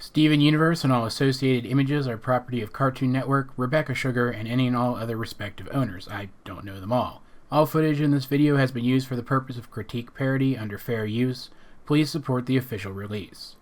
Steven Universe and all associated images are property of Cartoon Network, Rebecca Sugar, and any and all other respective owners. I don't know them all. All footage in this video has been used for the purpose of critique parody under fair use. Please support the official release.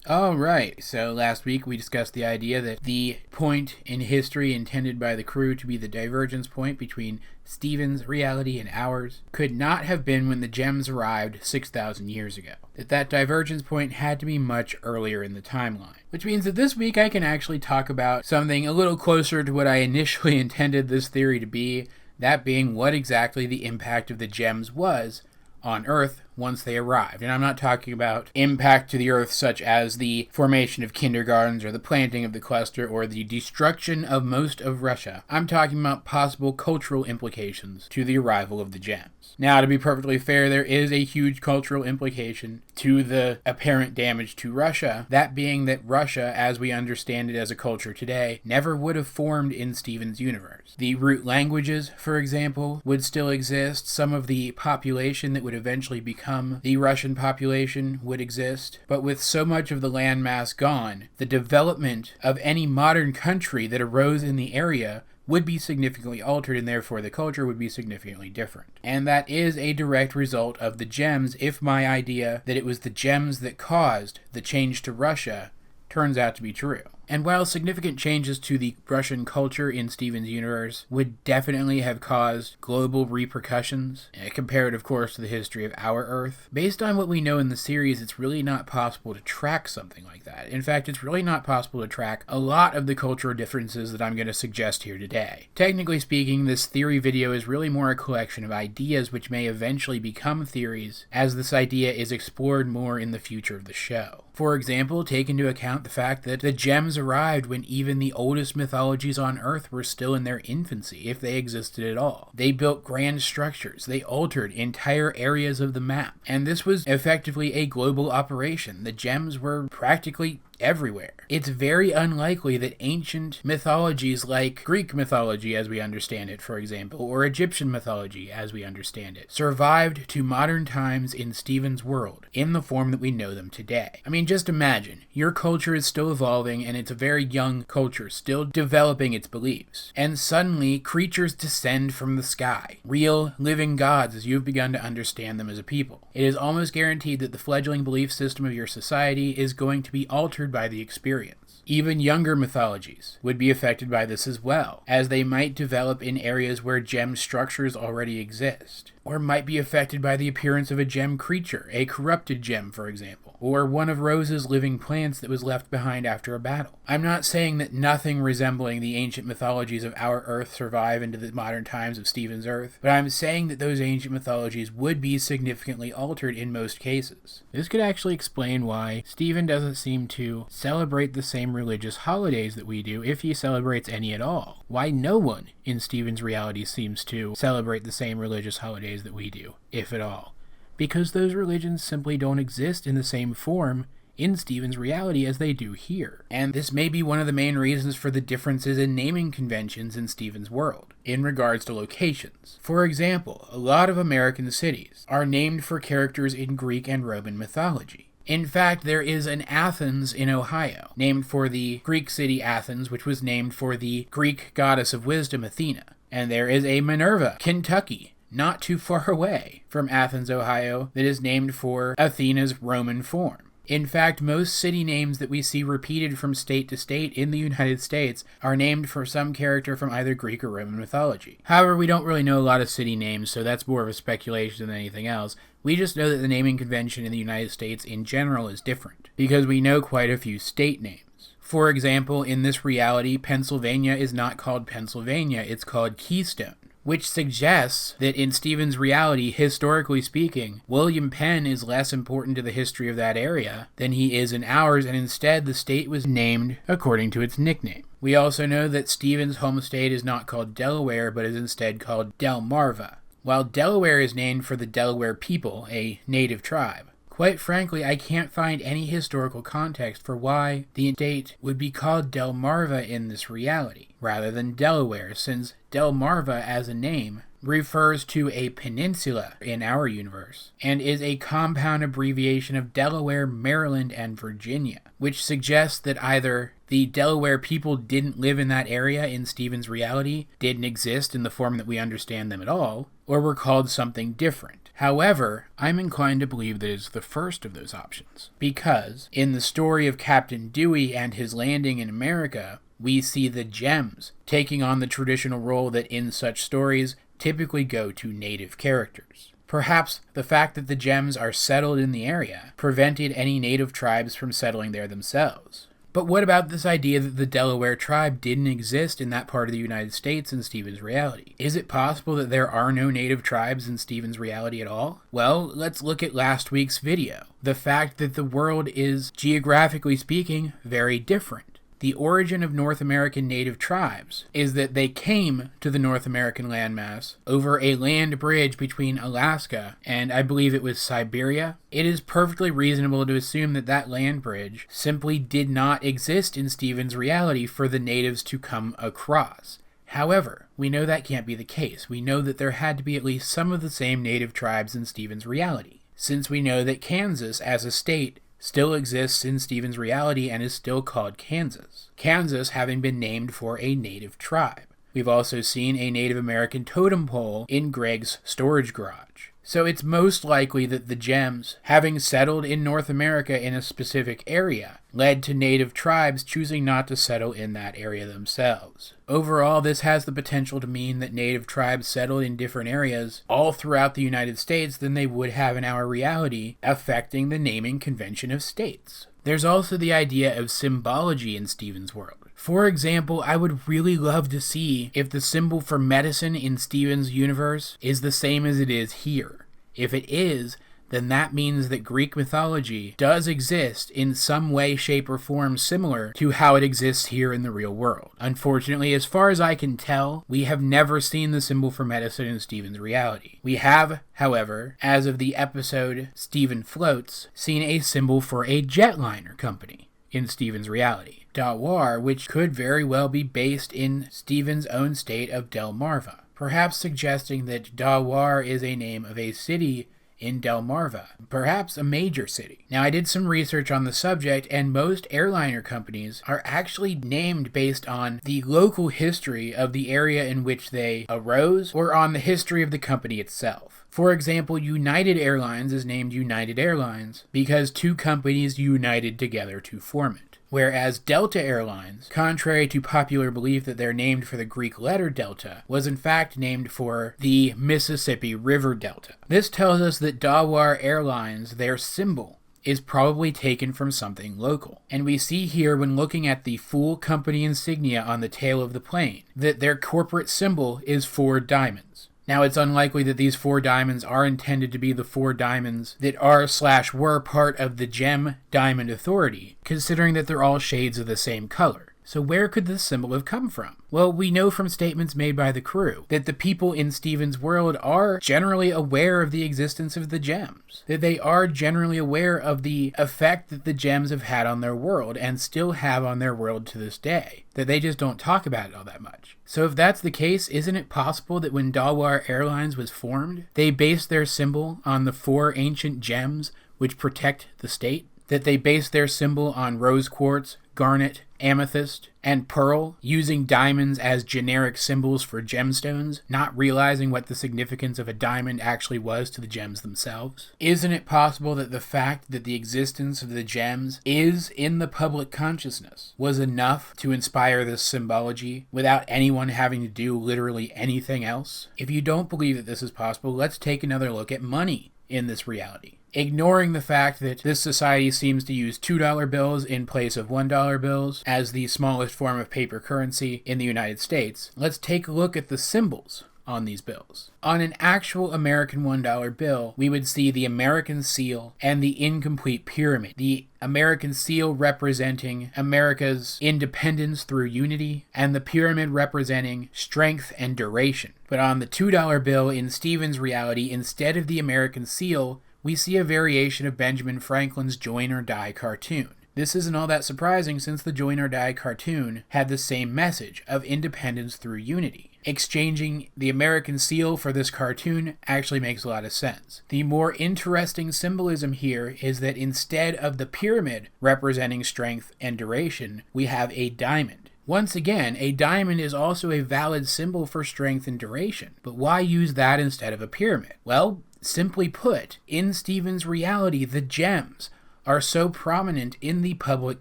Alright, so last week we discussed the idea that the point in history intended by the crew to be the divergence point between Steven's reality and ours could not have been when the gems arrived 6,000 years ago. That divergence point had to be much earlier in the timeline. Which means that this week I can actually talk about something a little closer to what I initially intended this theory to be, that being what exactly the impact of the gems was on Earth once they arrived. And I'm not talking about impact to the Earth such as the formation of kindergartens or the planting of the cluster or the destruction of most of Russia. I'm talking about possible cultural implications to the arrival of the gems. Now, to be perfectly fair, there is a huge cultural implication to the apparent damage to Russia, that being that Russia, as we understand it as a culture today, never would have formed in Steven's universe. The root languages, for example, would still exist. Some of the population that would eventually become the Russian population would exist, but with so much of the landmass gone, the development of any modern country that arose in the area would be significantly altered, and therefore the culture would be significantly different. And that is a direct result of the gems, if my idea that it was the gems that caused the change to Russia turns out to be true. And while significant changes to the Russian culture in Steven's universe would definitely have caused global repercussions, compared of course to the history of our Earth, based on what we know in the series, it's really not possible to track something like that. In fact, it's really not possible to track a lot of the cultural differences that I'm going to suggest here today. Technically speaking, this theory video is really more a collection of ideas which may eventually become theories as this idea is explored more in the future of the show. For example, take into account the fact that the gems arrived when even the oldest mythologies on Earth were still in their infancy, if they existed at all. They built grand structures, they altered entire areas of the map, and this was effectively a global operation. The gems were practically everywhere. It's very unlikely that ancient mythologies like Greek mythology as we understand it, for example, or Egyptian mythology as we understand it, survived to modern times in Steven's world in the form that we know them today. I mean, just imagine, your culture is still evolving and it's a very young culture, still developing its beliefs, and suddenly creatures descend from the sky, real living gods as you've begun to understand them as a people. It is almost guaranteed that the fledgling belief system of your society is going to be altered by the experience. Even younger mythologies would be affected by this as well, as they might develop in areas where gem structures already exist, or might be affected by the appearance of a gem creature, a corrupted gem, for example, or one of Rose's living plants that was left behind after a battle. I'm not saying that nothing resembling the ancient mythologies of our Earth survive into the modern times of Steven's Earth, but I'm saying that those ancient mythologies would be significantly altered in most cases. This could actually explain why Steven doesn't seem to celebrate the same religious holidays that we do, if he celebrates any at all. Why no one in Steven's reality seems to celebrate the same religious holidays that we do, if at all. Because those religions simply don't exist in the same form in Steven's reality as they do here. And this may be one of the main reasons for the differences in naming conventions in Steven's world, in regards to locations. For example, a lot of American cities are named for characters in Greek and Roman mythology. In fact, there is an Athens in Ohio, named for the Greek city Athens, which was named for the Greek goddess of wisdom, Athena. And there is a Minerva, Kentucky, not too far away from Athens, Ohio, that is named for Athena's Roman form. In fact, most city names that we see repeated from state to state in the United States are named for some character from either Greek or Roman mythology. However, we don't really know a lot of city names, so that's more of a speculation than anything else. We just know that the naming convention in the United States in general is different, because we know quite a few state names. For example, in this reality, Pennsylvania is not called Pennsylvania, it's called Keystone, which suggests that in Steven's reality, historically speaking, William Penn is less important to the history of that area than he is in ours, and instead the state was named according to its nickname. We also know that Steven's home state is not called Delaware, but is instead called Delmarva, while Delaware is named for the Delaware people, a native tribe. Quite frankly, I can't find any historical context for why the state would be called Delmarva in this reality, rather than Delaware, since Delmarva as a name refers to a peninsula in our universe and is a compound abbreviation of Delaware, Maryland, and Virginia, which suggests that either the Delaware people didn't live in that area in Steven's reality, didn't exist in the form that we understand them at all, or were called something different. However, I'm inclined to believe that it's the first of those options, because in the story of Captain Dewey and his landing in America, we see the Gems taking on the traditional role that in such stories typically go to native characters. Perhaps the fact that the Gems are settled in the area prevented any native tribes from settling there themselves. But what about this idea that the Delaware tribe didn't exist in that part of the United States in Steven's reality? Is it possible that there are no native tribes in Steven's reality at all? Well, let's look at last week's video. The fact that the world is, geographically speaking, very different. The origin of North American native tribes is that they came to the North American landmass over a land bridge between Alaska and I believe it was Siberia. It is perfectly reasonable to assume that that land bridge simply did not exist in Steven's reality for the natives to come across. However, we know that can't be the case. We know that there had to be at least some of the same native tribes in Steven's reality, since we know that Kansas as a state still exists in Steven's reality and is still called Kansas. Kansas having been named for a native tribe. We've also seen a Native American totem pole in Greg's storage garage. So it's most likely that the Gems, having settled in North America in a specific area, led to native tribes choosing not to settle in that area themselves. Overall, this has the potential to mean that native tribes settled in different areas all throughout the United States than they would have in our reality, affecting the naming convention of states. There's also the idea of symbology in Steven's world. For example, I would really love to see if the symbol for medicine in Steven's universe is the same as it is here. If it is, then that means that Greek mythology does exist in some way, shape, or form similar to how it exists here in the real world. Unfortunately, as far as I can tell, we have never seen the symbol for medicine in Steven's reality. We have, however, as of the episode Steven Floats, seen a symbol for a jetliner company in Steven's reality. Dawar, which could very well be based in Steven's own state of Delmarva, perhaps suggesting that Dawar is a name of a city in Delmarva, perhaps a major city. Now, I did some research on the subject, and most airliner companies are actually named based on the local history of the area in which they arose, or on the history of the company itself. For example, United Airlines is named United Airlines because two companies united together to form it. Whereas Delta Airlines, contrary to popular belief that they're named for the Greek letter Delta, was in fact named for the Mississippi River Delta. This tells us that Dawar Airlines, their symbol, is probably taken from something local. And we see here when looking at the full company insignia on the tail of the plane, that their corporate symbol is 4 diamonds. Now, it's unlikely that these 4 diamonds are intended to be the 4 diamonds that are/were part of the Gem Diamond Authority, considering that they're all shades of the same color. So where could this symbol have come from? Well, we know from statements made by the crew that the people in Steven's world are generally aware of the existence of the gems, that they are generally aware of the effect that the gems have had on their world and still have on their world to this day, that they just don't talk about it all that much. So if that's the case, isn't it possible that when Dawar Airlines was formed, they based their symbol on the 4 ancient gems which protect the state? That they based their symbol on rose quartz, garnet, amethyst, and pearl, using diamonds as generic symbols for gemstones, not realizing what the significance of a diamond actually was to the gems themselves? Isn't it possible that the fact that the existence of the gems is in the public consciousness was enough to inspire this symbology without anyone having to do literally anything else? If you don't believe that this is possible, let's take another look at money in this reality. Ignoring the fact that this society seems to use $2 bills in place of $1 bills as the smallest form of paper currency in the United States, let's take a look at the symbols on these bills. On an actual American $1 bill, we would see the American seal and the incomplete pyramid. The American seal representing America's independence through unity, and the pyramid representing strength and duration. But on the $2 bill in Steven's reality, instead of the American seal, we see a variation of Benjamin Franklin's Join or Die cartoon. This isn't all that surprising since the Join or Die cartoon had the same message of independence through unity. exchanging the American seal for this cartoon actually makes a lot of sense. The more interesting symbolism here is that instead of the pyramid representing strength and duration, we have a diamond. Once again, a diamond is also a valid symbol for strength and duration, but why use that instead of a pyramid? Well, simply put, in Stephen's reality, the gems are so prominent in the public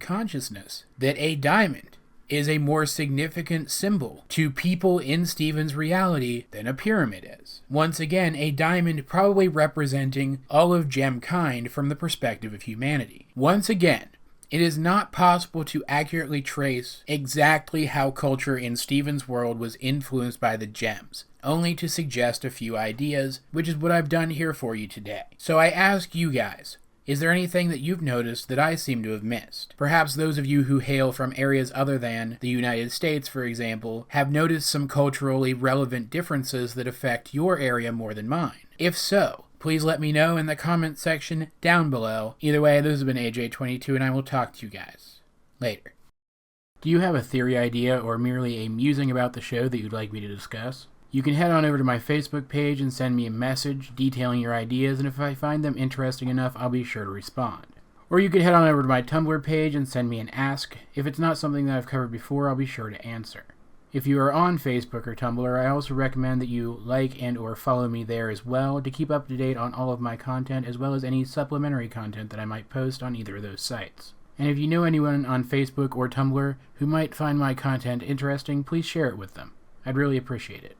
consciousness that a diamond is a more significant symbol to people in Stephen's reality than a pyramid is. Once again, a diamond probably representing all of gemkind from the perspective of humanity. Once again, it is not possible to accurately trace exactly how culture in Stephen's world was influenced by the gems, only to suggest a few ideas, which is what I've done here for you today. So I ask you guys, is there anything that you've noticed that I seem to have missed? Perhaps those of you who hail from areas other than the United States, for example, have noticed some culturally relevant differences that affect your area more than mine. If so, please let me know in the comment section down below. Either way, this has been AJ22, and I will talk to you guys later. Do you have a theory idea or merely a musing about the show that you'd like me to discuss? You can head on over to my Facebook page and send me a message detailing your ideas, and if I find them interesting enough, I'll be sure to respond. Or you could head on over to my Tumblr page and send me an ask. If it's not something that I've covered before, I'll be sure to answer. If you are on Facebook or Tumblr, I also recommend that you like and or follow me there as well to keep up to date on all of my content, as well as any supplementary content that I might post on either of those sites. And if you know anyone on Facebook or Tumblr who might find my content interesting, please share it with them. I'd really appreciate it.